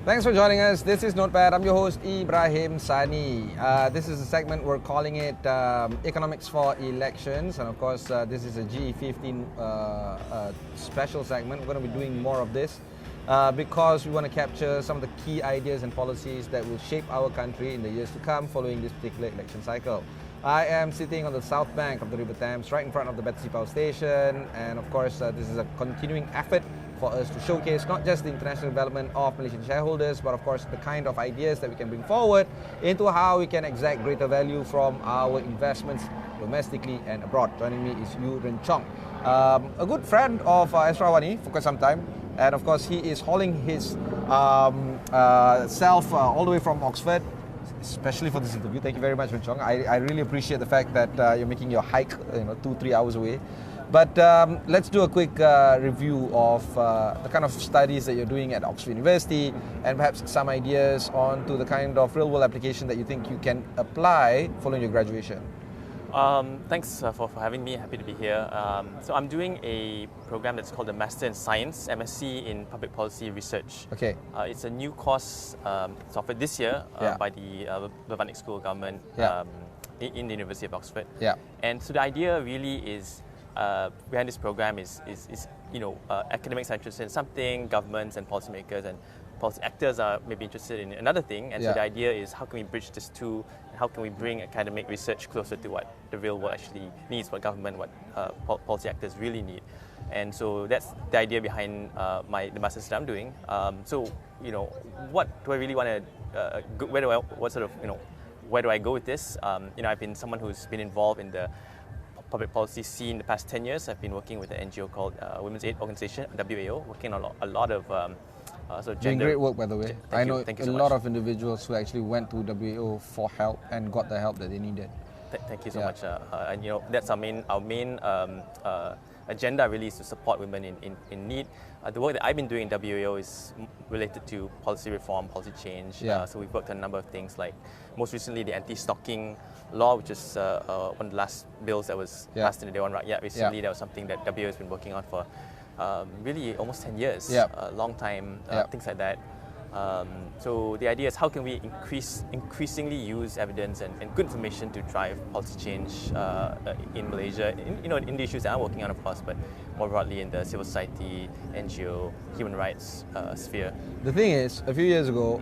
Thanks for joining us. This is Notepad. I'm your host, Ibrahim Sani. This is a segment, we're calling it Economics for Elections. And of course, this is a GE15 special segment. We're going to be doing more of this because we want to capture some of the key ideas and policies that will shape our country in the years to come following this particular election cycle. I am sitting on the south bank of the River Thames, right in front of the Battersea Power Station. And of course, this is a continuing effort for us to showcase not just the international development of Malaysian shareholders, but of course the kind of ideas that we can bring forward into how we can exact greater value from our investments domestically and abroad. Joining me is Yu Ren-Chong, a good friend of Astro AWANI for quite some time, and of course he is hauling his self all the way from Oxford, especially for this interview. Thank you very much, Ren-Chong. I really appreciate the fact that you're making your hike 2-3 hours away. But let's do a quick review of the kind of studies that you're doing at Oxford University and perhaps some ideas onto the kind of real-world application that you think you can apply following your graduation. Thanks for having me. Happy to be here. So I'm doing a program that's called the Master in Science, MSc in Public Policy Research. Okay. It's a new course it's offered this year by the AWANI School of Government in the University of Oxford. Yeah. And so the idea really is behind this program is academics are interested in something, governments and policymakers and policy actors are maybe interested in another thing, and so the idea is how can we bridge these two, and how can we bring academic research closer to what the real world actually needs, what government, what policy actors really need. And so that's the idea behind the master's that I'm doing. So what do I really want to where do I go with this? I've been someone who's been involved in the public policy scene the past 10 years. I've been working with an NGO called Women's Aid Organization, WAO, working on a lot of sort of doing great work, by the way. I know a lot of individuals who actually went to WAO for help and got the help that they needed. Thank you so much. And that's our main agenda really is to support women in need. The work that I've been doing in WAO is related to policy reform, policy change. So we've worked on a number of things, like most recently the anti-stalking law, which is one of the last bills that was passed in the Dewan Rakyat recently. That was something that WAO has been working on for really almost 10 years, a long time, things like that. So the idea is how can we increasingly use evidence and good information to drive policy change in Malaysia, in the issues that I'm working on, of course, but more broadly in the civil society, NGO, human rights sphere. The thing is, a few years ago,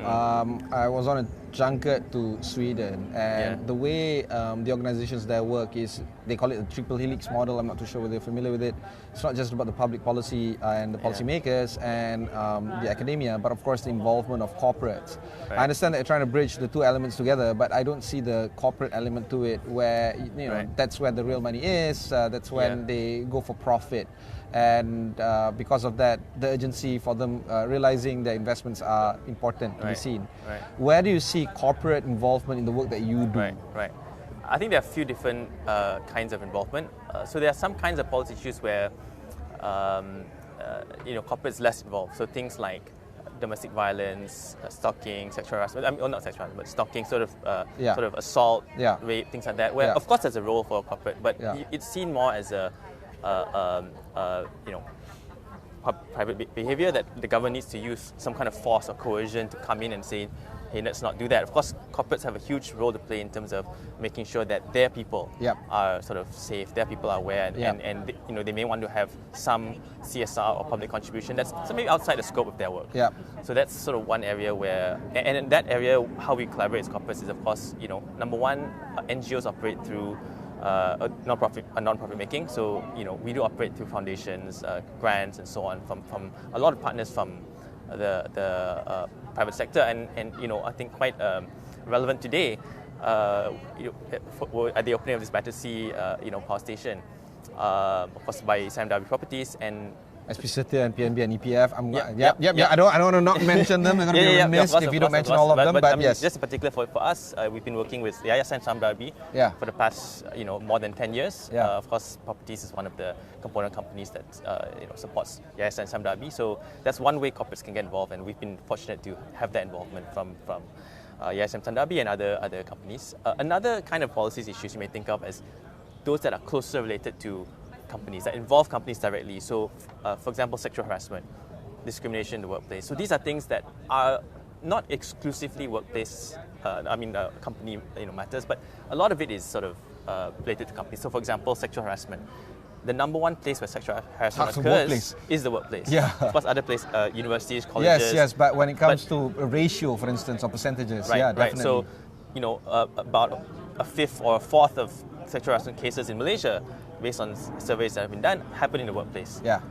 I was on a junket to Sweden, and the way the organizations there work is they call it the triple helix model. I'm not too sure whether you're familiar with it. It's not just about the public policy and the policymakers and the academia, but of course the involvement of corporates. I understand that you're trying to bridge the two elements together, but I don't see the corporate element to it, where that's where the real money is. That's when they go for profit. And because of that, the urgency for them realizing that investments are important to be seen. Where do you see corporate involvement in the work that you do? Right. I think there are a few different kinds of involvement. So there are some kinds of policy issues where corporate is less involved. So things like domestic violence, stalking, sexual harassment. Not sexual harassment, but stalking, sort of assault, rape, things like that. Where of course there's a role for corporate, but it's seen more as a private behavior that the government needs to use some kind of force or coercion to come in and say, hey, let's not do that. Of course, corporates have a huge role to play in terms of making sure that their people are sort of safe, their people are aware, and they may want to have some CSR or public contribution that's maybe outside the scope of their work. So that's sort of one area where, and in that area, how we collaborate as corporates is, of course, number one, NGOs operate through a non-profit making. So we do operate through foundations, grants, and so on from a lot of partners from the private sector, and I think quite relevant today. At the opening of this Battersea power station, of course by Sam Darby Properties and SP Setia and PNB and EPF. I don't want to not mention them. They're going to be remiss if you don't mention all of them. But yes, just in particular for us, we've been working with Yayasan Sam Darby for the past more than 10 years. Of course, Properties is one of the component companies that supports Yayasan Sam Darby. So that's one way corporates can get involved, and we've been fortunate to have that involvement from Yayasan Sam Darby and other companies. Another kind of policies issues you may think of as those that are closer related to companies, that involve companies directly. So, for example, sexual harassment, discrimination in the workplace. So these are things that are not exclusively workplace, company matters, but a lot of it is sort of related to companies. So for example, sexual harassment. The number one place where sexual harassment occurs is the workplace. Yeah. Of course, other places, universities, colleges. Yes, but when it comes to a ratio, for instance, or percentages, right, definitely. So, about a fifth or a fourth of sexual harassment cases in Malaysia, based on surveys that have been done, happen in the workplace. Yeah.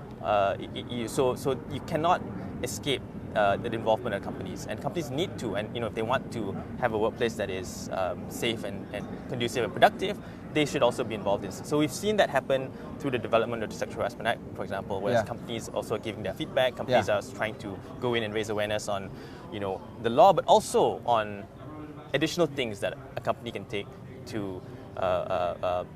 So you cannot escape the involvement of companies, and companies need to, and if they want to have a workplace that is safe and conducive and productive, they should also be involved in. So we've seen that happen through the development of the Sexual Harassment Act, for example, where companies also are giving their feedback. Companies are trying to go in and raise awareness on, the law, but also on additional things that a company can take to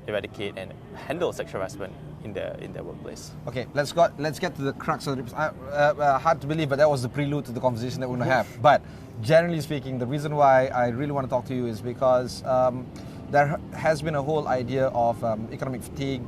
eradicate and handle sexual harassment in their workplace. Okay, let's get to the crux of it. Hard to believe, but that was the prelude to the conversation that we're going to have. But generally speaking, the reason why I really want to talk to you is because there has been a whole idea of economic fatigue,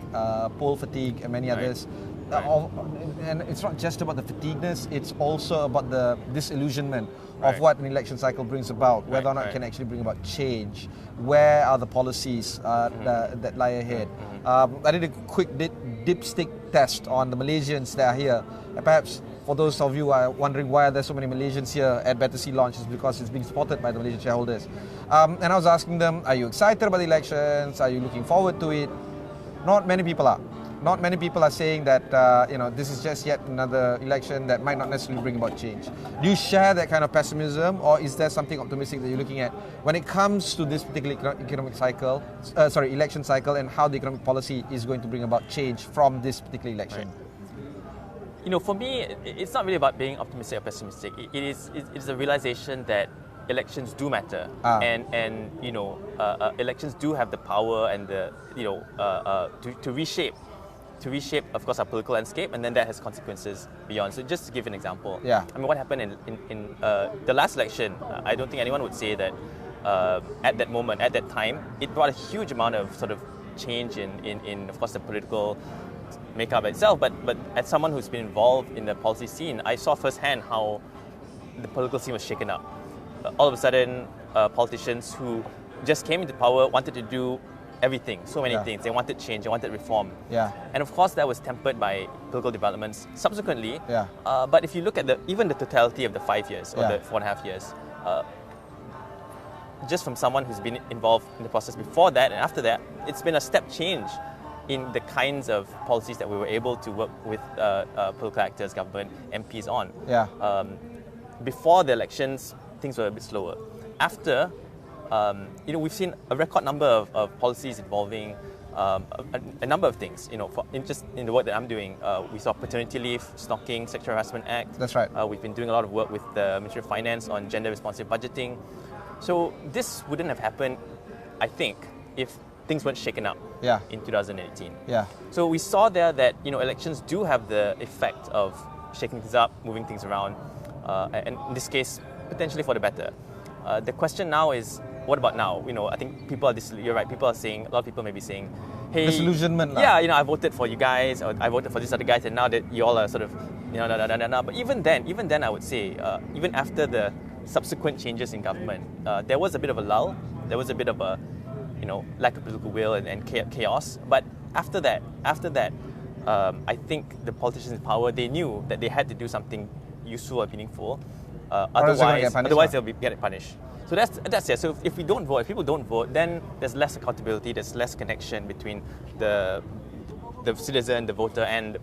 poll fatigue, and many others. And it's not just about the fatigueness, it's also about the disillusionment of what an election cycle brings about, whether or not it can actually bring about change. Where are the policies that lie ahead? I did a quick dipstick test on the Malaysians that are here. And perhaps for those of you who are wondering why are there so many Malaysians here at Better Sea launch, is because it's being supported by the Malaysian shareholders. And I was asking them, are you excited about the elections? Are you looking forward to it? Not many people are. Not many people are saying that this is just yet another election that might not necessarily bring about change. Do you share that kind of pessimism, or is there something optimistic that you're looking at when it comes to this particular election cycle, and how the economic policy is going to bring about change from this particular election? For me, it's not really about being optimistic or pessimistic. It's a realization that elections do matter, and elections do have the power and the to reshape, of course, our political landscape, and then that has consequences beyond. So just to give an example, what happened in the last election, I don't think anyone would say that at that moment, at that time, it brought a huge amount of sort of change in of course, the political makeup itself, but as someone who's been involved in the policy scene, I saw firsthand how the political scene was shaken up. All of a sudden, politicians who just came into power wanted to do everything, so many things. They wanted change, they wanted reform. And of course, that was tempered by political developments subsequently. But if you look at even the totality of the 5 years, or the 4.5 years, just from someone who's been involved in the process before that and after that, it's been a step change in the kinds of policies that we were able to work with political actors, government, MPs on. Before the elections, things were a bit slower. After, we've seen a record number of policies involving a number of things. Just in the work that I'm doing, we saw paternity leave, stalking, Sexual Harassment Act. That's right. We've been doing a lot of work with the Ministry of Finance on gender responsive budgeting. So this wouldn't have happened, I think, if things weren't shaken up in 2018. So we saw there that elections do have the effect of shaking things up, moving things around, and in this case, potentially for the better. The question now is, what about now? I think people are you're right. People are saying, a lot of people may be saying, hey, disillusionment. I voted for you guys, or I voted for these other guys, and now that you all are sort of, But even then, I would say, even after the subsequent changes in government, there was a bit of a lull. There was a bit of a, lack of political will and chaos. But after that, I think the politicians in power, they knew that they had to do something useful or meaningful. Otherwise they'll get punished. So that's it. So if we don't vote, if people don't vote, then there's less accountability, there's less connection between the citizen, the voter, and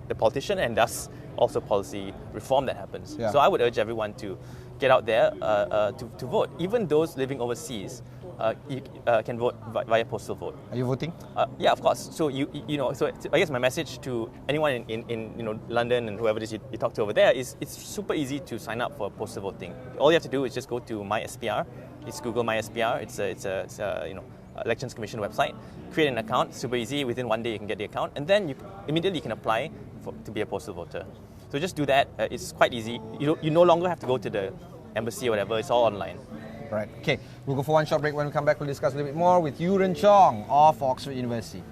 the politician, and thus also policy reform that happens. So I would urge everyone to get out there to vote. Even those living overseas, you can vote via postal vote. Are you voting? Yeah, of course. So so I guess my message to anyone in London and whoever it is you talk to over there is, it's super easy to sign up for postal voting. All you have to do is just go to My SPR. It's Google My SPR. It's a Elections Commission website. Create an account. Super easy. Within 1 day you can get the account, and then immediately you can apply to be a postal voter. So just do that. It's quite easy. You no longer have to go to the embassy or whatever. It's all online. Right. Okay. We'll go for one short break. When we come back, we'll discuss a little bit more with Yu Ren-Chong of Oxford University.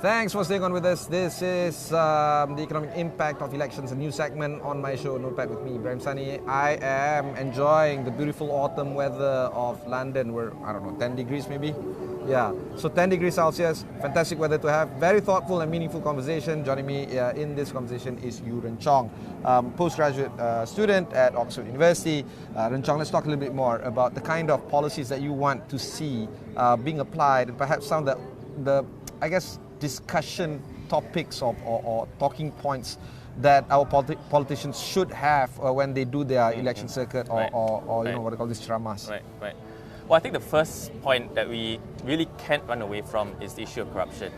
Thanks for staying on with us. This is the economic impact of elections, a new segment on my show, Notepad with me, Ibrahim Sani. I am enjoying the beautiful autumn weather of London. We're, 10 degrees maybe? Yeah, so 10 degrees Celsius, fantastic weather to have. Very thoughtful and meaningful conversation. Joining me in this conversation is Yu Ren-Chong, postgraduate student at Oxford University. Ren-Chong, let's talk a little bit more about the kind of policies that you want to see being applied, and perhaps some of the discussion topics or talking points that our politicians should have when they do their election circuit or what they call these dramas. Right. Well, I think the first point that we really can't run away from is the issue of corruption.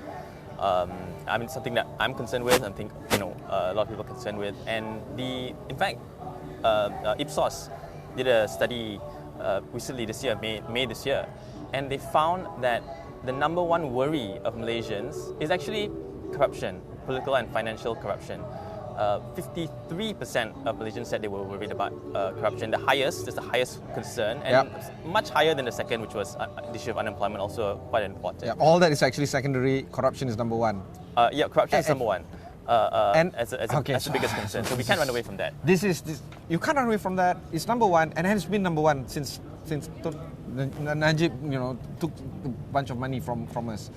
Something that I'm concerned with, and think a lot of people are concerned with. And in fact, Ipsos did a study recently this year, May this year, and they found that the number one worry of Malaysians is actually corruption, political and financial corruption. 53% of Malaysians said they were worried about corruption. The highest concern, and much higher than the second, which was the issue of unemployment, also quite important. Yeah, all that is actually secondary. Corruption is number one. Corruption is number one. As the biggest concern. So we can't run away from that. You can't run away from that. It's number one, and has been number one since Najib, took a bunch of money from us.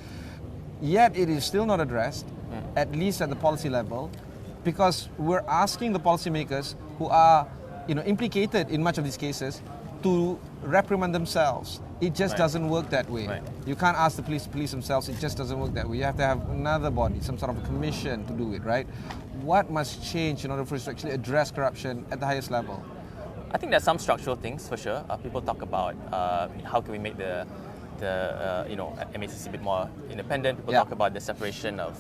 Yet it is still not addressed, at least at the policy level, because we're asking the policymakers who are, implicated in much of these cases to reprimand themselves. It just doesn't work that way. Right. You can't ask the police to police themselves. It just doesn't work that way. You have to have another body, some sort of a commission to do it, right? What must change in order for us to actually address corruption at the highest level? I think there's some structural things for sure. People talk about how can we make the MACC a bit more independent. People talk about the separation of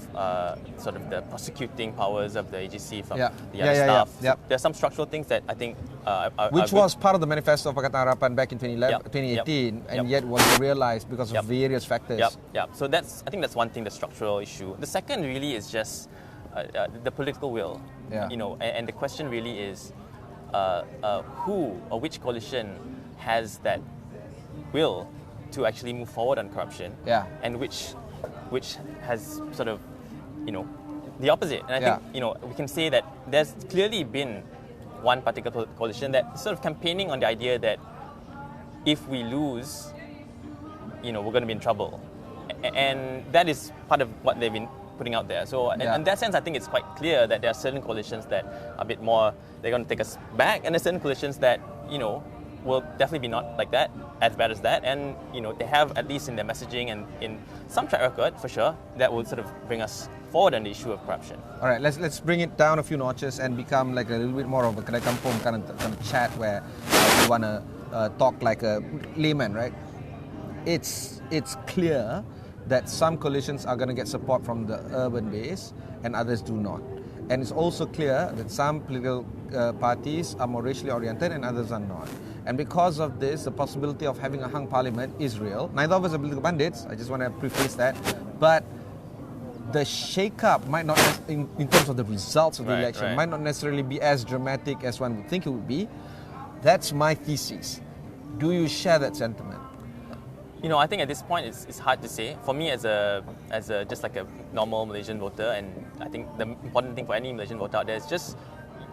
sort of the prosecuting powers of the AGC from the other staff. So there are some structural things that I think which was part of the manifesto of Pakatan Harapan back in 2018, and yet wasn't realised because of various factors. So I think that's one thing, the structural issue. The second really is just the political will. And the question really is who or which coalition has that will to actually move forward on corruption, and which has sort of, the opposite. And I think, we can say that there's clearly been one particular coalition that sort of campaigning on the idea that if we lose, we're going to be in trouble. And that is part of what they've been putting out there. So in that sense, I think it's quite clear that there are certain coalitions that are a bit more, they're going to take us back, and there are certain coalitions that, will definitely be not like that, as bad as that. And, they have, at least in their messaging and in some track record, for sure, that will sort of bring us forward on the issue of corruption. All right, let's bring it down a few notches and become like a little bit more of a kedai kampung kind of chat where we want to talk like a layman, right? It's clear that some coalitions are going to get support from the urban base and others do not. And it's also clear that some political parties are more racially oriented and others are not. And because of this, the possibility of having a hung parliament is real. Neither of us are political bandits, I just want to preface that. But the shake-up might not, in terms of the results of the election, might not necessarily be as dramatic as one would think it would be. That's my thesis. Do you share that sentiment? I think at this point it's hard to say. For me, as just like a normal Malaysian voter, and I think the important thing for any Malaysian voter out there is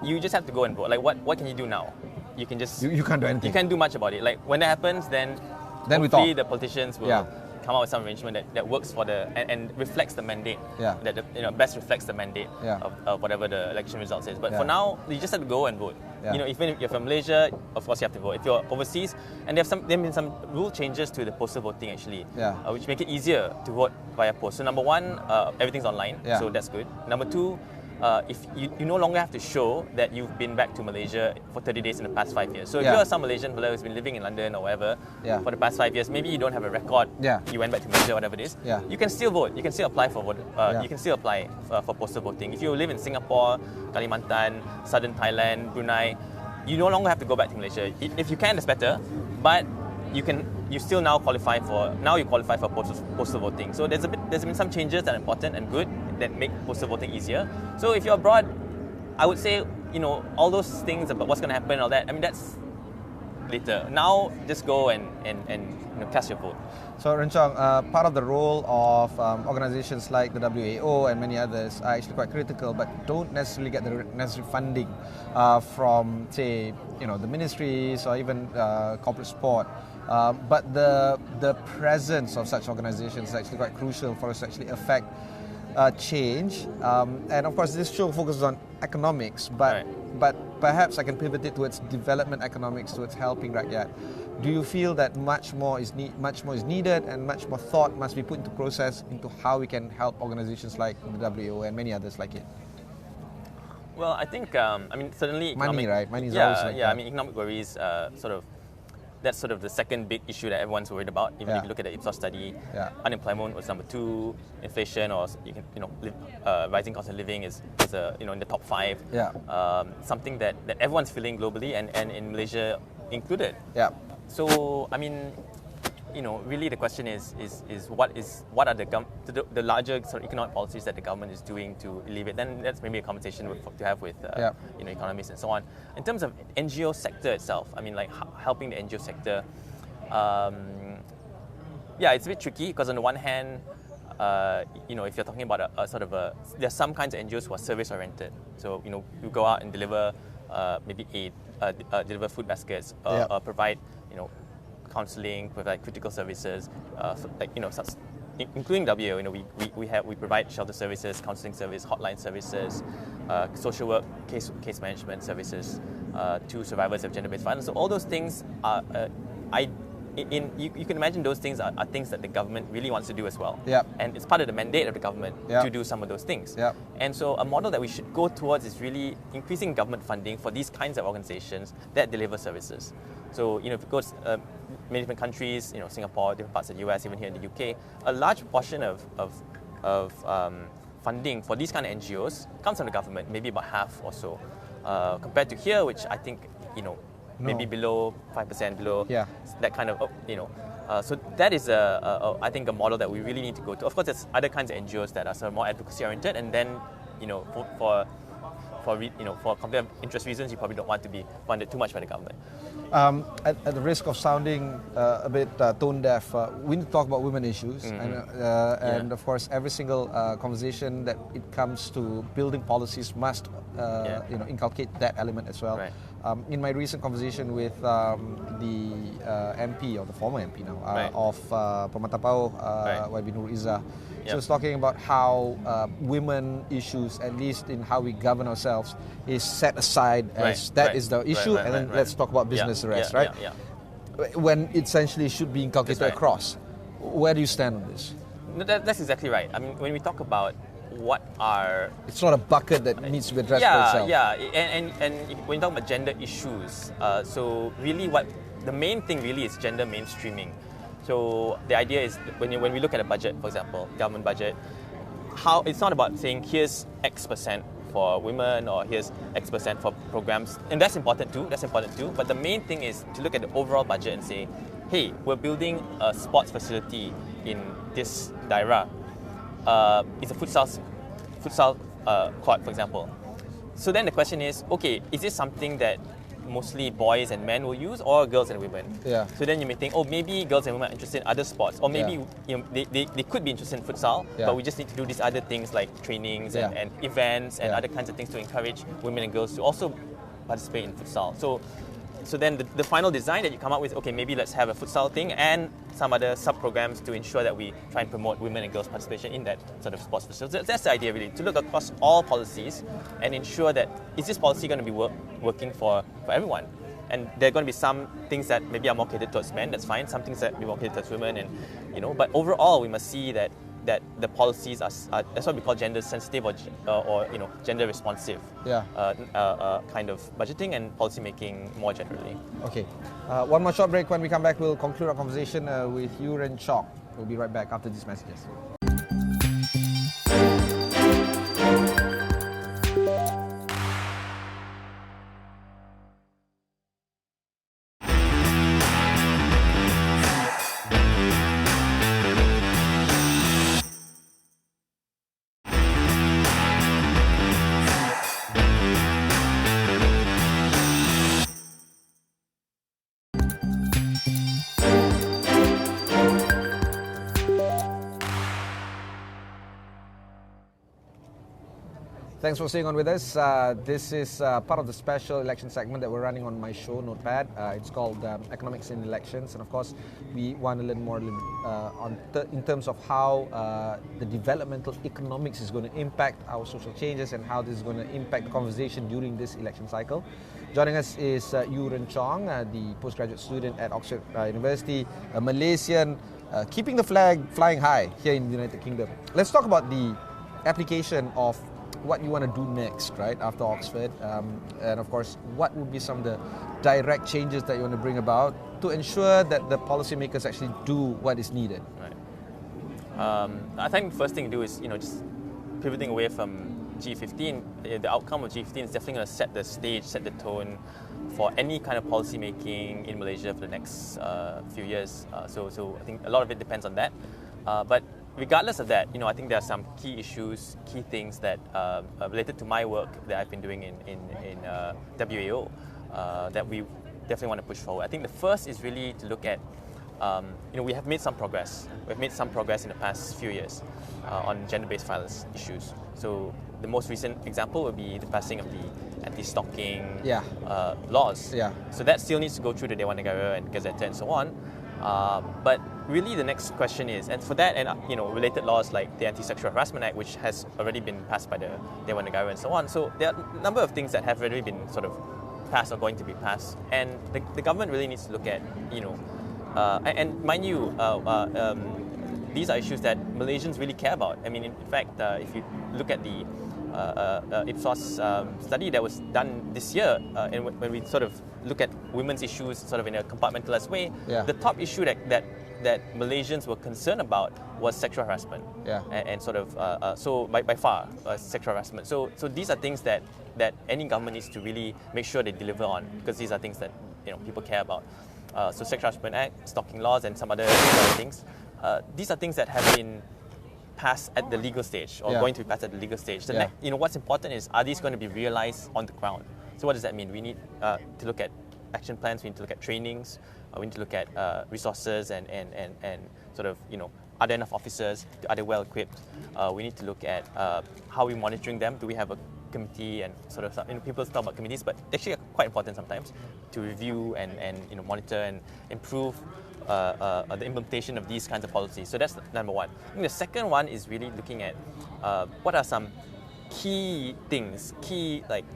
you just have to go and vote. Like what can you do now? You can just you can't do anything. You can't do much about it. Like when that happens, then hopefully the politicians will come up with some arrangement that works for and reflects the mandate. That best reflects the mandate of whatever the election results is. But for now, you just have to go and vote. Even if you're from Malaysia, of course you have to vote. If you're overseas, and there have been some rule changes to the postal voting actually, which make it easier to vote via post. So number one, everything's online, so that's good. Number two, if you no longer have to show that you've been back to Malaysia for 30 days in the past 5 years. So if you're some Malaysian fellow who's been living in London or wherever for the past 5 years, maybe you don't have a record, you went back to Malaysia, whatever it is, you can still vote. You can still apply for vote. You can still apply for postal voting. If you live in Singapore, Kalimantan, Southern Thailand, Brunei, you no longer have to go back to Malaysia. If you can, it's better, but you still now qualify for postal voting. So there's been some changes that are important and good that make postal voting easier. So if you're abroad, I would say all those things about what's going to happen and all that. I mean, later. Now, just go and cast your vote. So, Ren-Chong, part of the role of organizations like the WAO and many others are actually quite critical, but don't necessarily get the necessary funding from, say, the ministries or even corporate support. But the presence of such organizations is actually quite crucial for us to actually affect change. And of course, this show focuses on economics, but perhaps I can pivot it towards development economics, towards helping rakyat. Do you feel that much more is needed and much more thought must be put into process into how we can help organizations like the WO and many others like it? Well, I think certainly money, right? Money is always like that. Economic worries that's sort of the second big issue that everyone's worried about. Even if you look at the Ipsos study, unemployment was number 2, inflation or rising cost of living is in the top 5. Something that everyone's feeling globally and in Malaysia included. So really the question is what are the larger sort of economic policies that the government is doing to alleviate? Then that's maybe a conversation to have with economists and so on. In terms of NGO sector itself, helping the NGO sector, it's a bit tricky because on the one hand, if you're talking about there's some kinds of NGOs who are service oriented. So you go out and deliver maybe aid, deliver food baskets, provide counselling, provide critical services, including WO. We provide shelter services, counselling service, hotline services, social work, case management services to survivors of gender-based violence. So all those things are, you can imagine those things are things that the government really wants to do as well. And it's part of the mandate of the government to do some of those things. And so a model that we should go towards is really increasing government funding for these kinds of organizations that deliver services. So if it goes many different countries, Singapore, different parts of the US, even here in the UK, a large proportion of funding for these kind of NGOs comes from the government, maybe about half or so, compared to here, which I think maybe below 5%, below that kind of so that is I think a model that we really need to go to. Of course, there's other kinds of NGOs that are sort of more advocacy oriented, and then for competitive interest reasons, you probably don't want to be funded too much by the government. At the risk of sounding a bit tone deaf, we need to talk about women issues, and of course, every single conversation that it comes to building policies must inculcate that element as well. In my recent conversation with the MP, or the former MP now, of Pematapau, YB Nur Izzah, she was talking about how women issues, at least in how we govern ourselves, is set aside as that is the issue, and then let's talk about business rest, right? When it essentially should be inculcated across. Where do you stand on this? No, that's exactly right. When we talk about what are... It's not a bucket that needs to be addressed by itself. And when you talk about gender issues, so really the main thing really is gender mainstreaming. So the idea is when we look at a budget, for example, government budget, it's not about saying here's X% for women or here's X% for programs, and that's important too. But the main thing is to look at the overall budget and say, hey, we're building a sports facility in this daerah. It's a futsal court, for example. So then the question is, okay, is this something that mostly boys and men will use, or girls and women? So then you may think, maybe girls and women are interested in other sports, or maybe they could be interested in futsal, but we just need to do these other things like trainings and events and other kinds of things to encourage women and girls to also participate in futsal. So then the final design that you come up with, okay, maybe let's have a futsal thing and some other sub-programs to ensure that we try and promote women and girls' participation in that sort of sports facility. So that's the idea, really, to look across all policies and ensure that is this policy going to be working for everyone? And there are going to be some things that maybe are more catered towards men, that's fine, some things that be more catered towards women, and but overall we must see that the policies are that's what we call gender sensitive or gender responsive kind of budgeting and policy making more generally. Okay, one more short break. When we come back, we'll conclude our conversation with Yu Ren-Chong. We'll be right back after these messages. Thanks for staying on with us. This is part of the special election segment that we're running on my show, Notepad. It's called Economics in Elections. And of course, we want to learn more in terms of how the developmental economics is going to impact our social changes and how this is going to impact the conversation during this election cycle. Joining us is Yu Ren-Chong, the postgraduate student at Oxford University, a Malaysian, keeping the flag flying high here in the United Kingdom. Let's talk about the application of what you want to do next, right, after Oxford, and of course, what would be some of the direct changes that you want to bring about to ensure that the policymakers actually do what is needed. Right. I think the first thing to do is, just pivoting away from GE15. The outcome of GE15 is definitely going to set the stage, set the tone for any kind of policy making in Malaysia for the next few years. So I think a lot of it depends on that. But regardless of that, I think there are some key issues, key things that related to my work that I've been doing in WAO that we definitely want to push forward. I think the first is really to look at, we have made some progress. We've made some progress in the past few years on gender-based violence issues. So the most recent example would be the passing of the anti-stalking laws. Yeah. So that still needs to go through the Dewan Negara and Gazette and so on. But really the next question is, and for that and related laws like the Anti-Sexual Harassment Act, which has already been passed by the Dewan Negara and so on. So there are a number of things that have already been sort of passed or going to be passed. And the government really needs to look at, and mind you, these are issues that Malaysians really care about. I mean, in fact, if you look at the Ipsos study that was done this year, and when we sort of look at women's issues sort of in a compartmentalized way, the top issue that Malaysians were concerned about was sexual harassment. And sort of, so by far, sexual harassment. So these are things that any government needs to really make sure they deliver on, because these are things that people care about. So Sexual Harassment Act, stalking laws, and some other things. These are things that have been passed at the legal stage, or going to be passed at the legal stage. The next, what's important is, are these going to be realized on the ground? So what does that mean? We need to look at action plans. We need to look at trainings. We need to look at resources and sort of, are there enough officers? Are they well equipped? We need to look at how we're monitoring them. Do we have a committee and sort of people talk about committees, but actually are quite important sometimes to review and monitor and improve the implementation of these kinds of policies. So that's number one. I think the second one is really looking at what are some key things,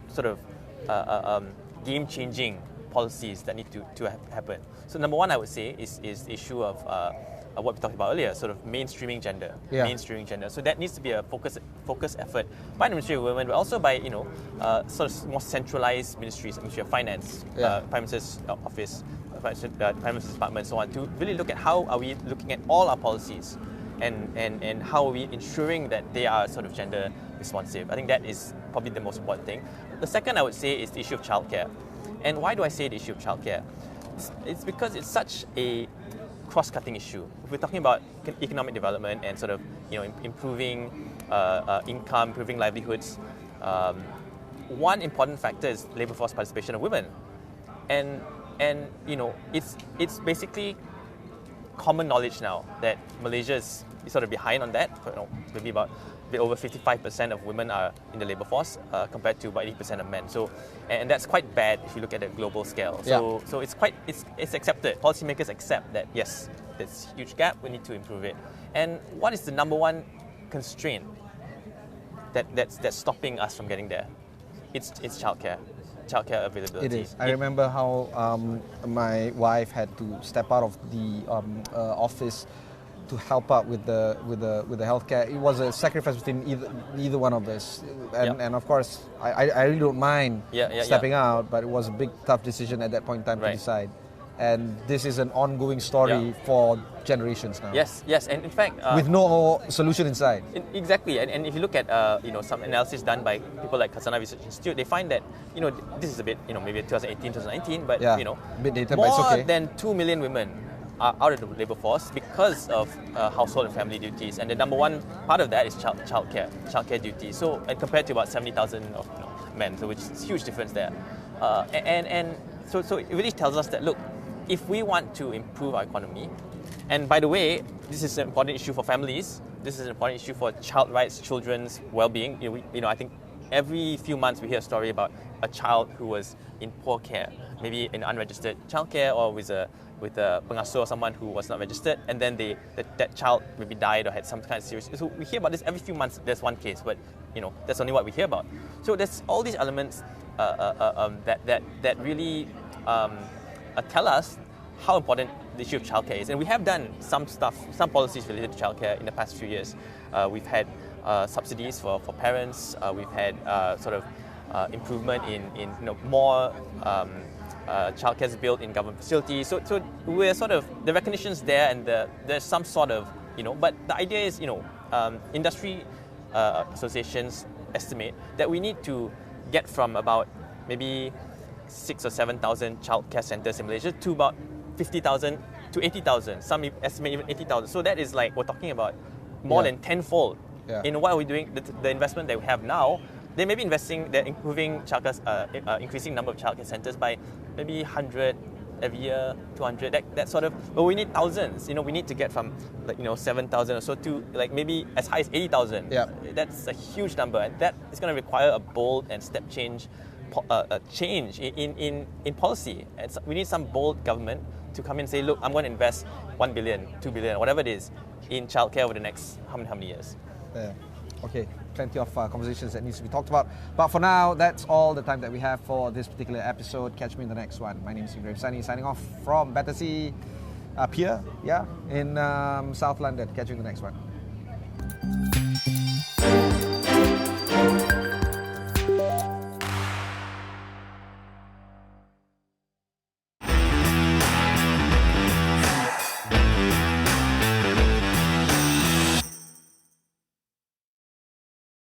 sort of game-changing policies that need to happen. So number one, I would say, is the issue of what we talked about earlier, sort of mainstreaming gender. Mainstreaming gender. So that needs to be a focus effort by the Ministry of Women, but also by sort of more centralized ministries, Ministry of Finance, Prime Minister's Office, Prime Minister's Department, and so on, to really look at how are we looking at all our policies and how are we ensuring that they are sort of gender responsive. I think that is probably the most important thing. The second, I would say, is the issue of childcare. And why do I say the issue of childcare? It's because it's such a cross-cutting issue. If we're talking about economic development and sort of improving income, improving livelihoods, one important factor is labour force participation of women, and it's basically common knowledge now that Malaysia is sort of behind on that. Maybe about a bit over 55% of women are in the labour force compared to about 80% of men. So, and that's quite bad if you look at a global scale. So it's accepted. Policymakers accept that yes, there's a huge gap. We need to improve it. And what is the number one constraint that's stopping us from getting there? It's childcare availability. It is. I remember how my wife had to step out of the office to help out with the healthcare. It was a sacrifice between either one of us, and of course I really don't mind stepping out, but it was a big tough decision at that point in time to decide. And this is an ongoing story for generations now. Yes, and in fact, with no solution in sight. Exactly, and if you look at some analysis done by people like Kasana Research Institute, they find that this is a bit maybe 2018, 2019, but a bit dated, but it's more okay. than 2 million women are out of the labour force because of household and family duties, and the number one part of that is childcare duties. So, and compared to about 70,000 of men, so which is a huge difference there. So it really tells us that, look, if we want to improve our economy, and by the way, this is an important issue for families. This is an important issue for child rights, children's well-being. I think every few months we hear a story about a child who was in poor care, maybe in unregistered childcare or with a pengasuh or someone who was not registered, and then that child maybe died or had some kind of serious. So we hear about this every few months. There's one case, but that's only what we hear about. So there's all these elements that really tell us how important the issue of childcare is. And we have done some policies related to childcare in the past few years. We've had subsidies for parents. We've had improvement in more childcare built in government facilities. So we're the recognition's there, and there's some but the idea is industry associations estimate that we need to get from about maybe 6,000 or 7,000 childcare centers in Malaysia to about 50,000 to 80,000. Some estimate even 80,000. So that is we're talking about more than tenfold. In what are we doing? The investment that we have now, they may be investing, they're improving increasing number of childcare centers by maybe 100 every year, 200, but we need thousands. We need to get from 7,000 or so to maybe as high as 80,000. That's a huge number, and that is going to require a bold and step change in policy. And so we need some bold government to come in and say, look, I'm going to invest 1 billion, 2 billion, whatever it is, in childcare over the next how many years. Okay, plenty of conversations that needs to be talked about. But for now, that's all the time that we have for this particular episode. Catch me in the next one. My name is Ibrahim Sani, signing off from Battersea Pier, in South London. Catch you in the next one.